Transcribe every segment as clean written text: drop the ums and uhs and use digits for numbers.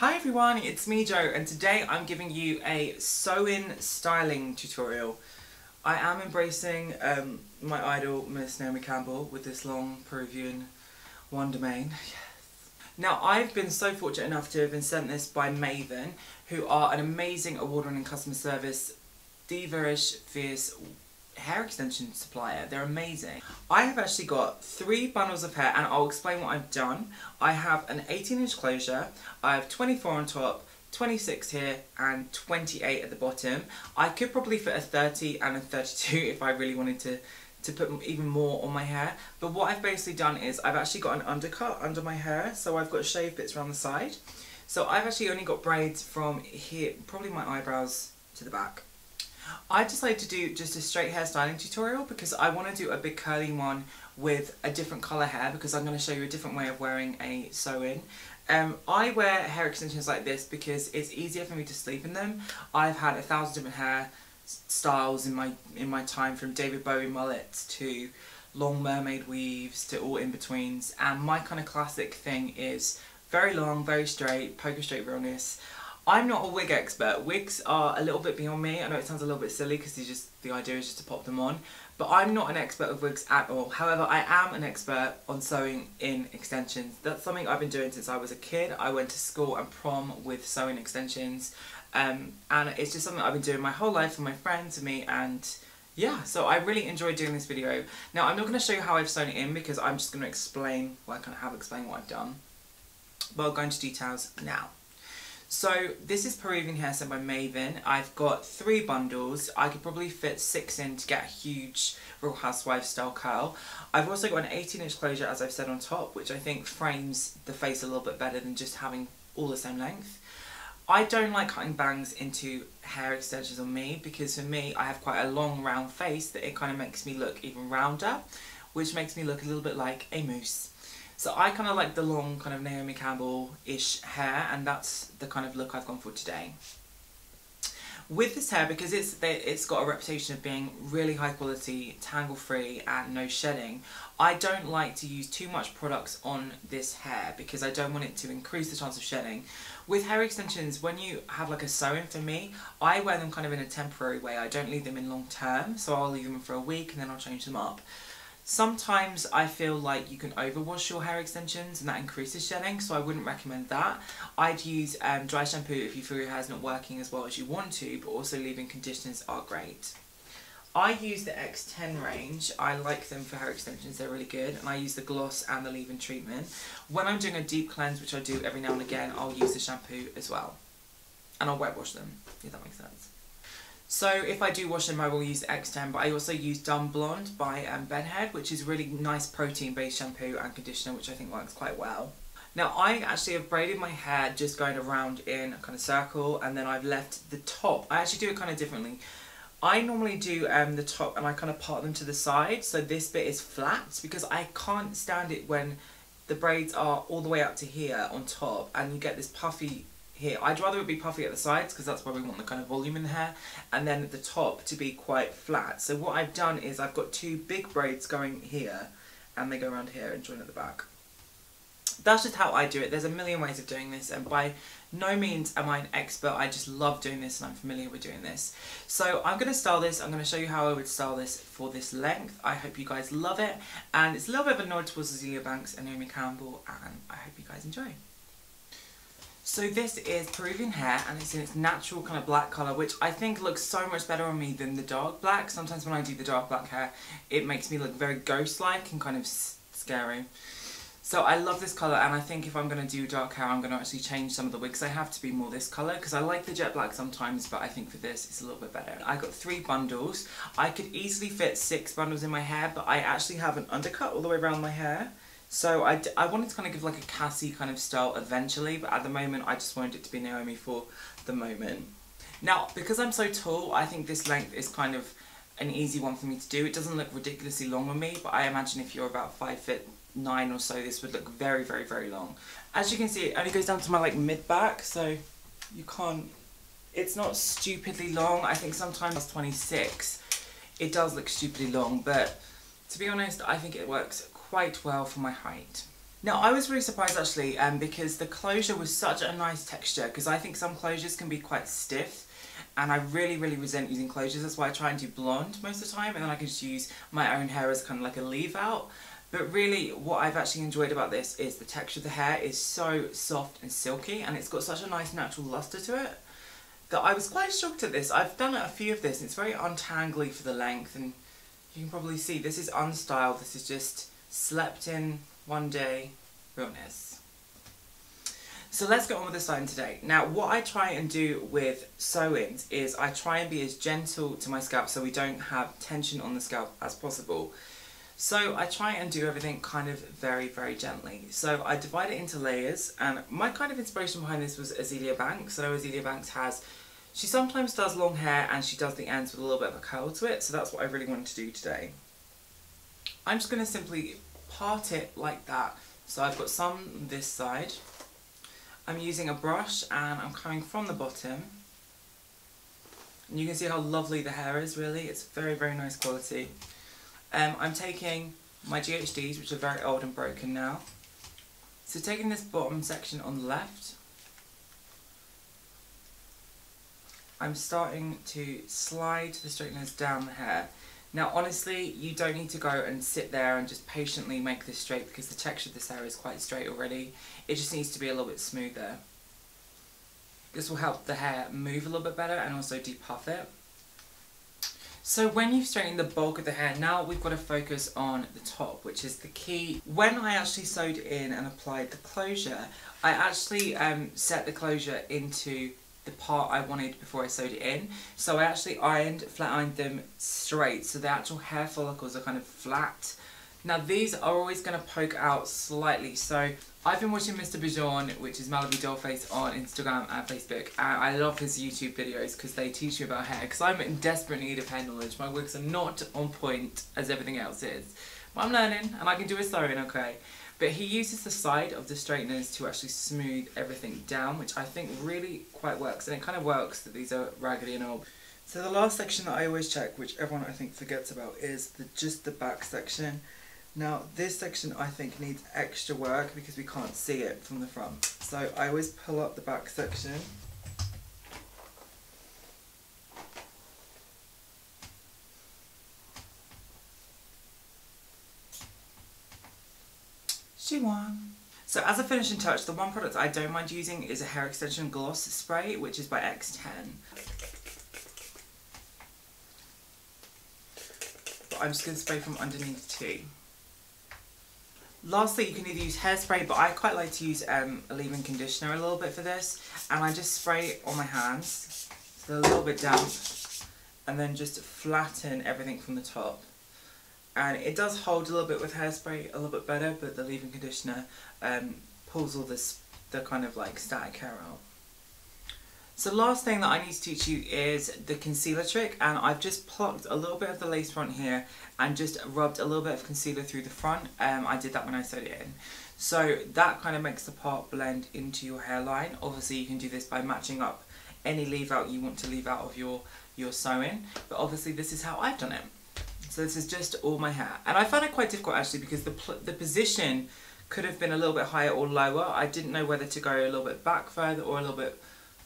Hi everyone, it's me Jo, and today I'm giving you a sew-in styling tutorial. I am embracing my idol Miss Naomi Campbell with this long Peruvian one domain. Yes. Now I've been so fortunate enough to have been sent this by Maven, who are an amazing award-winning customer service, diva-ish, fierce hair extension supplier. They're amazing. I have actually got 3 bundles of hair and I'll explain what I've done. I have an 18-inch closure, I have 24 on top, 26 here and 28 at the bottom. I could probably fit a 30 and a 32 if I really wanted to put even more on my hair, but what I've basically done is I've actually got an undercut under my hair, so I've got shaved bits around the side. So I've actually only got braids from here, probably my eyebrows to the back. I decided to do just a straight hair styling tutorial because I want to do a big curly one with a different colour hair, because I'm going to show you a different way of wearing a sew-in. I wear hair extensions like this because it's easier for me to sleep in them. I've had 1,000 different hair styles in my time, from David Bowie mullets to long mermaid weaves to all in-betweens, and my kind of classic thing is very long, very straight, poker straight realness. I'm not a wig expert. Wigs are a little bit beyond me. I know it sounds a little bit silly because the idea is just to pop them on, but I'm not an expert of wigs at all. However, I am an expert on sewing in extensions. That's something I've been doing since I was a kid. I went to school and prom with sewing extensions, and it's just something I've been doing my whole life for my friends and me, and yeah, so I really enjoyed doing this video. Now, I'm not going to show you how I've sewn it in because I'm just going to explain, well, I kind of have explained what I've done, but I'll go into details now. So this is Peruvian hair sent by Maven. I've got 3 bundles. I could probably fit 6 in to get a huge Real Housewives style curl. I've also got an 18-inch closure, as I've said, on top, which I think frames the face a little bit better than just having all the same length. I don't like cutting bangs into hair extensions on me because for me, I have quite a long round face that it kind of makes me look even rounder, which makes me look a little bit like a mousse. So I kind of like the long kind of Naomi Campbell-ish hair, and that's the kind of look I've gone for today. With this hair, because it's got a reputation of being really high quality, tangle free and no shedding, I don't like to use too much products on this hair because I don't want it to increase the chance of shedding. With hair extensions, when you have like a sew-in, for me, I wear them kind of in a temporary way. I don't leave them in long term, so I'll leave them for a week and then I'll change them up. Sometimes I feel like you can overwash your hair extensions and that increases shedding, so I wouldn't recommend that. I'd use dry shampoo if you feel your hair's not working as well as you want to, but also leave-in conditioners are great. I use the X10 range. I like them for hair extensions, they're really good, and I use the gloss and the leave-in treatment. When I'm doing a deep cleanse, which I do every now and again, I'll use the shampoo as well. And I'll wet wash them, if that makes sense. So if I do wash them, I will use X10, but I also use Dumb Blonde by Bedhead, which is a really nice protein-based shampoo and conditioner, which I think works quite well. Now, I actually have braided my hair just going around in a kind of circle, and then I've left the top. I actually do it kind of differently. I normally do the top and I kind of part them to the side, so this bit is flat, because I can't stand it when the braids are all the way up to here on top, and you get this puffy here. I'd rather it be puffy at the sides because that's where we want the kind of volume in the hair, and then at the top to be quite flat. So what I've done is I've got 2 big braids going here and they go around here and join at the back. That's just how I do it. There's a million ways of doing this, and by no means am I an expert. I just love doing this and I'm familiar with doing this. So I'm going to style this. I'm going to show you how I would style this for this length. I hope you guys love it, and it's a little bit of a nod towards Azealia Banks and Naomi Campbell, and I hope you guys enjoy. So this is Peruvian hair, and it's in its natural kind of black colour, which I think looks so much better on me than the dark black. Sometimes when I do the dark black hair, it makes me look very ghost-like and kind of scary. So I love this colour, and I think if I'm going to do dark hair, I'm going to actually change some of the wigs I have to be more this colour, because I like the jet black sometimes, but I think for this it's a little bit better. I got 3 bundles. I could easily fit 6 bundles in my hair, but I actually have an undercut all the way around my hair. So I wanted to kind of give like a Cassie kind of style eventually, but at the moment I just wanted it to be Naomi for the moment. Now, because I'm so tall, I think this length is kind of an easy one for me to do. It doesn't look ridiculously long on me, but I imagine if you're about 5'9" or so, this would look very, very, very long. As you can see, it only goes down to my like mid-back, so you can't, it's not stupidly long. I think sometimes 26, it does look stupidly long, but to be honest, I think it works quite well for my height. Now I was really surprised actually because the closure was such a nice texture, because I think some closures can be quite stiff and I really resent using closures. That's why I try and do blonde most of the time, and then I can just use my own hair as kind of like a leave out. But really what I've actually enjoyed about this is the texture of the hair is so soft and silky, and it's got such a nice natural luster to it that I was quite shocked at this. I've done a few of this and it's very untangly for the length, and you can probably see this is unstyled. This is just slept in one day realness. So let's get on with the styling today. Now what I try and do with sew-ins is I try and be as gentle to my scalp so we don't have tension on the scalp as possible. So I try and do everything kind of very gently. So I divide it into layers, and my kind of inspiration behind this was Azealia Banks. I know Azealia Banks she sometimes does long hair and she does the ends with a little bit of a curl to it, so that's what I really wanted to do today. I'm just going to simply part it like that. So I've got some this side. I'm using a brush and I'm coming from the bottom. And you can see how lovely the hair is, really. It's very nice quality. I'm taking my GHDs, which are very old and broken now. So taking this bottom section on the left, I'm starting to slide the straighteners down the hair. Now honestly, you don't need to go and sit there and just patiently make this straight, because the texture of this hair is quite straight already. It just needs to be a little bit smoother. This will help the hair move a little bit better and also depuff it. So when you've straightened the bulk of the hair, now we've got to focus on the top, which is the key. When I actually sewed in and applied the closure, I actually set the closure into the part I wanted before I sewed it in. So I actually flat ironed them straight, so the actual hair follicles are kind of flat. Now these are always going to poke out slightly, so I've been watching Mr. Bijan, which is Malibu Dollface, on Instagram and Facebook, and I love his YouTube videos because they teach you about hair, because I'm in desperate need of hair knowledge. My wigs are not on point as everything else is, but I'm learning and I can do a sewing, okay. But he uses the side of the straighteners to actually smooth everything down, which I think really quite works. And it kind of works that these are raggedy and old. So the last section that I always check, which everyone I think forgets about, is just the back section. Now this section I think needs extra work because we can't see it from the front. So I always pull up the back section. So as a finishing touch, the one product I don't mind using is a hair extension gloss spray, which is by X10. But I'm just going to spray from underneath too. Lastly, you can either use hairspray, but I quite like to use a leave-in conditioner a little bit for this, and I just spray it on my hands, so a little bit damp, and then just flatten everything from the top. And it does hold a little bit with hairspray a little bit better, but the leave-in conditioner pulls all the kind of like static hair out. So last thing that I need to teach you is the concealer trick, and I've just plucked a little bit of the lace front here and just rubbed a little bit of concealer through the front. I did that when I sewed it in. So that kind of makes the part blend into your hairline. Obviously you can do this by matching up any leave out you want to leave out of your sewing, but obviously this is how I've done it. So this is just all my hair, and I found it quite difficult actually because the position could have been a little bit higher or lower. I didn't know whether to go a little bit back further or a little bit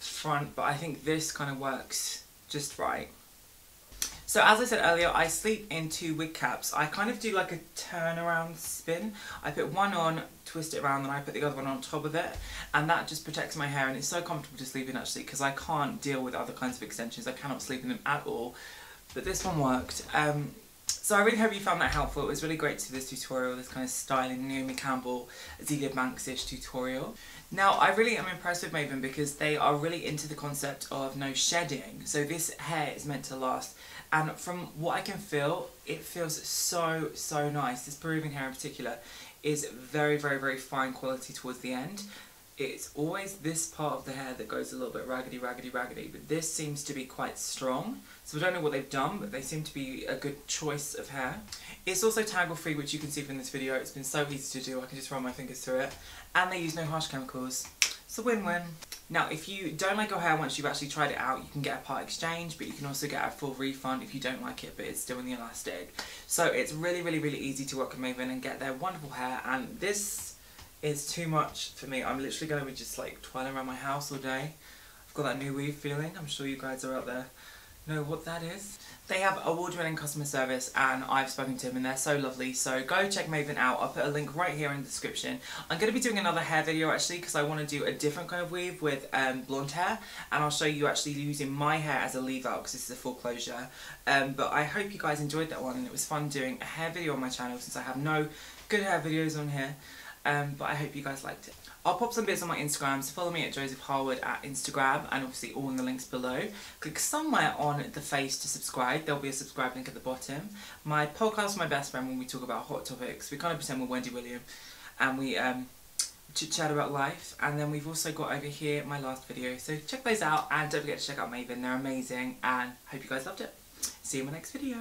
front, but I think this kind of works just right. So as I said earlier, I sleep in 2 wig caps. I kind of do like a turnaround spin. I put one on, twist it around, then I put the other one on top of it, and that just protects my hair, and it's so comfortable to sleep in actually because I can't deal with other kinds of extensions. I cannot sleep in them at all, but this one worked. So I really hope you found that helpful. It was really great to do this tutorial, this kind of styling Naomi Campbell, Azealia Banks-ish tutorial. Now I really am impressed with Maven because they are really into the concept of no shedding. So this hair is meant to last, and from what I can feel, it feels so nice. This Peruvian hair in particular is very fine quality towards the end. It's always this part of the hair that goes a little bit raggedy, but this seems to be quite strong. So I don't know what they've done, but they seem to be a good choice of hair. It's also tangle free, which you can see from this video. It's been so easy to do, I can just run my fingers through it. And they use no harsh chemicals. It's a win-win. Now, if you don't like your hair once you've actually tried it out, you can get a part exchange, but you can also get a full refund if you don't like it, but it's still in the elastic. So it's really easy to work with Maven and get their wonderful hair, and this It's too much for me. I'm literally going to be just like twirling around my house all day. I've got that new weave feeling. I'm sure you guys are out there know what that is. They have award-winning customer service and I've spoken to them and they're so lovely, so go check Maven out. I'll put a link right here in the description. I'm going to be doing another hair video actually because I want to do a different kind of weave with blonde hair, and I'll show you actually using my hair as a leave out because this is a full closure. But I hope you guys enjoyed that one, and it was fun doing a hair video on my channel since I have no good hair videos on here. But I hope you guys liked it. I'll pop some bits on my Instagram, so follow me at Joseph Harwood at Instagram, and obviously all in the links below. Click somewhere on the face to subscribe. There'll be a subscribe link at the bottom. My podcast, My Best Friend, when we talk about hot topics. We kind of pretend we're Wendy William, and we chit chat about life. And then we've also got over here my last video, so check those out, and don't forget to check out Maven. They're amazing, and hope you guys loved it. See you in my next video.